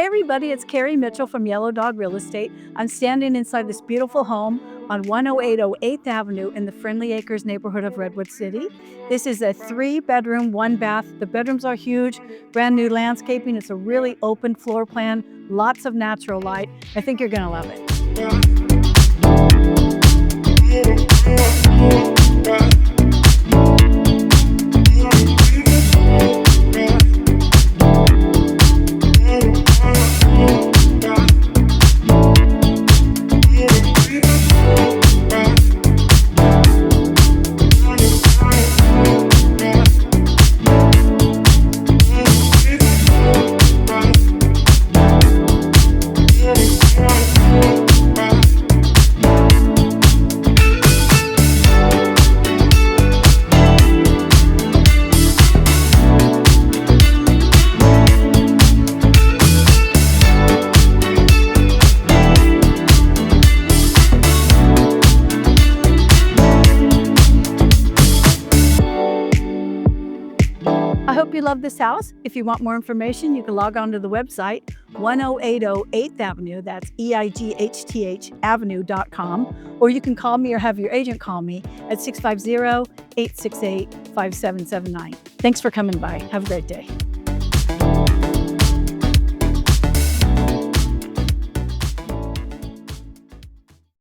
Hey everybody, it's Carrie Mitchell from Yellow Dog Real Estate. I'm standing inside this beautiful home on 108 8th Avenue in the Friendly Acres neighborhood of Redwood City. This is a 3-bedroom, 1-bath. The bedrooms are huge, brand new landscaping. It's a really open floor plan, lots of natural light. I think you're gonna love it. I hope you love this house. If you want more information, you can log on to the website 1080 8th Avenue, that's EIGHTH Avenue.com, or you can call me or have your agent call me at 650-868-5779. Thanks for coming by. Have a great day.